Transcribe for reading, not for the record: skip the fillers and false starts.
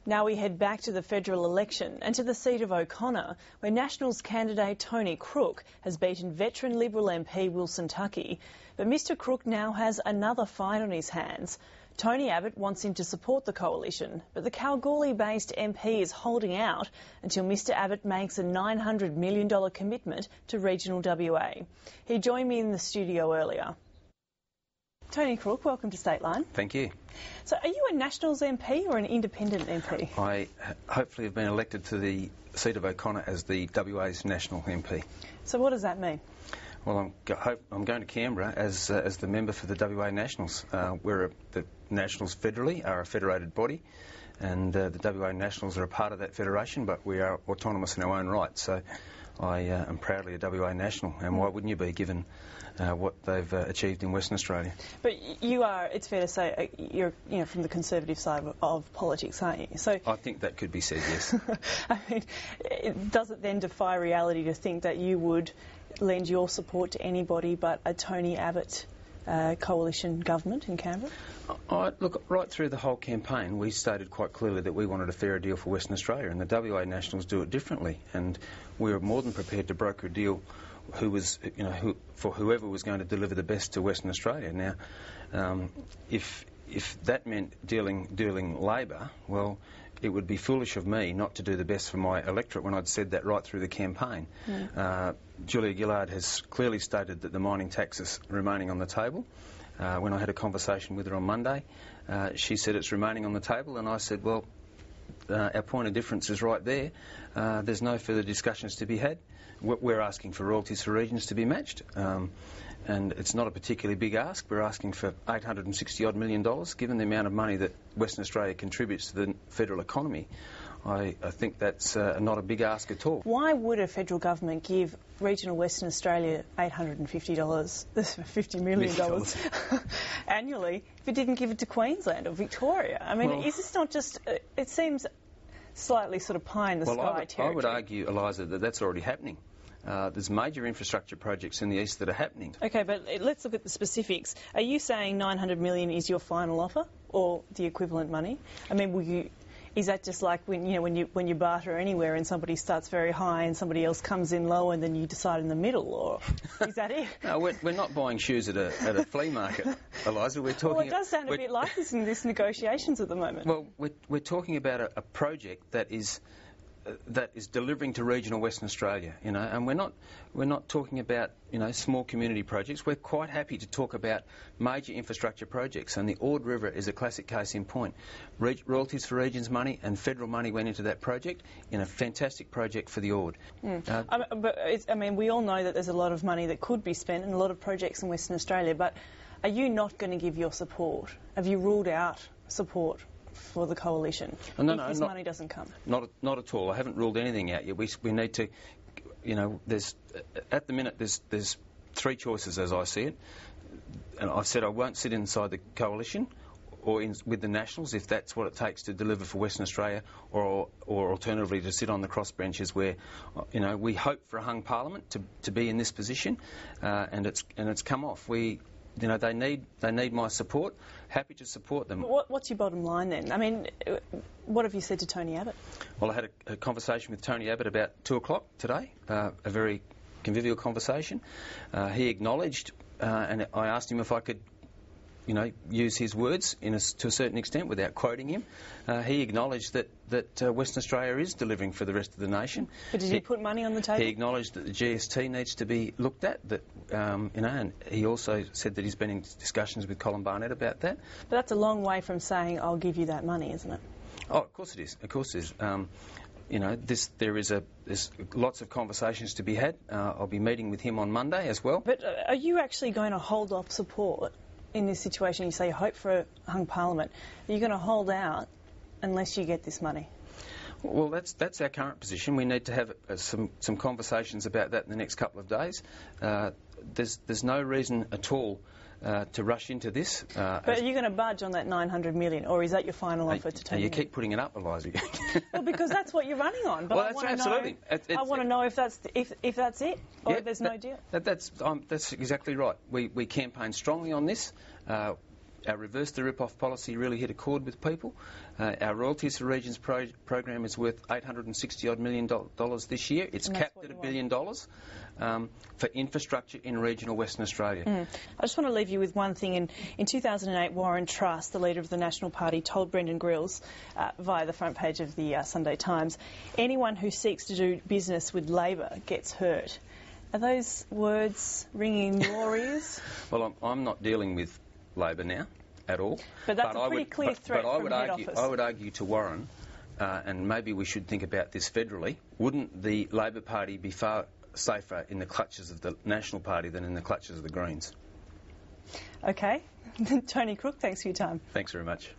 Now we head back to the federal election and to the seat of O'Connor, where Nationals candidate Tony Crook has beaten veteran Liberal MP Wilson Tuckey. But Mr Crook now has another fight on his hands. Tony Abbott wants him to support the coalition, but the Kalgoorlie-based MP is holding out until Mr Abbott makes a $900 million commitment to regional WA. He joined me in the studio earlier. Tony Crook, welcome to Stateline. Thank you. So are you a Nationals MP or an independent MP? I hopefully have been elected to the seat of O'Connor as the WA's National MP. So what does that mean? Well, I'm going to Canberra as the member for the WA Nationals. The Nationals federally are a federated body, and the WA Nationals are a part of that federation, but we are autonomous in our own right. So I am proudly a WA National, and why wouldn't you be, given what they've achieved in Western Australia? But you are, it's fair to say, you're from the Conservative side of politics, aren't you? So I think that could be said, yes. I mean, does it then defy reality to think that you would lend your support to anybody but a Tony Abbott coalition government in Canberra? Look, right through the whole campaign, we stated quite clearly that we wanted a fairer deal for Western Australia, and the WA Nationals do it differently. And we were more than prepared to broker a deal for whoever was going to deliver the best to Western Australia. Now, if that meant dealing Labor, well, it would be foolish of me not to do the best for my electorate when I'd said that right through the campaign. Julia Gillard has clearly stated that the mining tax is remaining on the table. When I had a conversation with her on Monday, she said it's remaining on the table, and I said, well, our point of difference is right there. There's no further discussions to be had. We're asking for royalties for regions to be matched, and it's not a particularly big ask. We're asking for $860-odd million, given the amount of money that Western Australia contributes to the federal economy. I think that's not a big ask at all. Why would a federal government give regional Western Australia $50 million annually if it didn't give it to Queensland or Victoria? I mean, is this not just... it seems slightly sort of pie-in-the-sky territory. I would argue, Eliza, that that's already happening. There's major infrastructure projects in the east that are happening. OK, but let's look at the specifics. Are you saying $900 million is your final offer, or the equivalent money? I mean, is that just like when you barter anywhere and somebody starts very high and somebody else comes in low and then you decide in the middle, or is that it? No, we're not buying shoes at a flea market, Eliza. We're talking. Well, it does sound a bit like this in these negotiations at the moment. Well, we're talking about a project that is delivering to regional Western Australia, and we're not talking about small community projects. We're quite happy to talk about major infrastructure projects, and the Ord River is a classic case in point. Royalties for regions money and federal money went into that project in a fantastic project for the Ord. I mean, we all know that there's a lot of money that could be spent and a lot of projects in Western Australia, but are you not going to give your support? Have you ruled out support for the coalition if this money doesn't come? Not at all. I haven't ruled anything out yet. We need to, there's at the minute there's three choices as I see it, and I've said I won't sit inside the coalition or with the Nationals if that's what it takes to deliver for Western Australia, or alternatively to sit on the crossbenches where we hope for a hung parliament to be in this position, and it's come off. They need my support. Happy to support them. What's your bottom line then? I mean, what have you said to Tony Abbott? Well, I had a conversation with Tony Abbott about 2 o'clock today, a very convivial conversation. He acknowledged, and I asked him if I could use his words to a certain extent without quoting him. He acknowledged that Western Australia is delivering for the rest of the nation. But did he put money on the table? He acknowledged that the GST needs to be looked at. And he also said that he's been in discussions with Colin Barnett about that. But that's a long way from saying I'll give you that money, isn't it? Oh, of course it is. Of course it is. There's lots of conversations to be had. I'll be meeting with him on Monday as well. But are you actually going to hold off support in this situation? You say you hope for a hung parliament. Are you going to hold out unless you get this money? Well, that's our current position. We need to have some conversations about that in the next couple of days. There's no reason at all to rush into this. But are you going to budge on that $900 million, or is that your final offer to Tony? You keep putting it up, Eliza. Well, because that's what you're running on. But well, that's absolutely. I want to know if that's it, or if there's no deal. That's exactly right. We campaigned strongly on this. our reverse the rip-off policy really hit a chord with people. Our Royalties for Regions program is worth $860-odd million this year. It's capped at $1 billion for infrastructure in regional Western Australia. I just want to leave you with one thing. In 2008, Warren Truss, the leader of the National Party, told Brendan Grills via the front page of the Sunday Times, anyone who seeks to do business with Labor gets hurt. Are those words ringing in your ears? Well, I'm not dealing with Labor now at all. But that's a pretty clear threat from head office. I would argue to Warren, and maybe we should think about this federally, wouldn't the Labor Party be far safer in the clutches of the National Party than in the clutches of the Greens? OK. Tony Crook, thanks for your time. Thanks very much.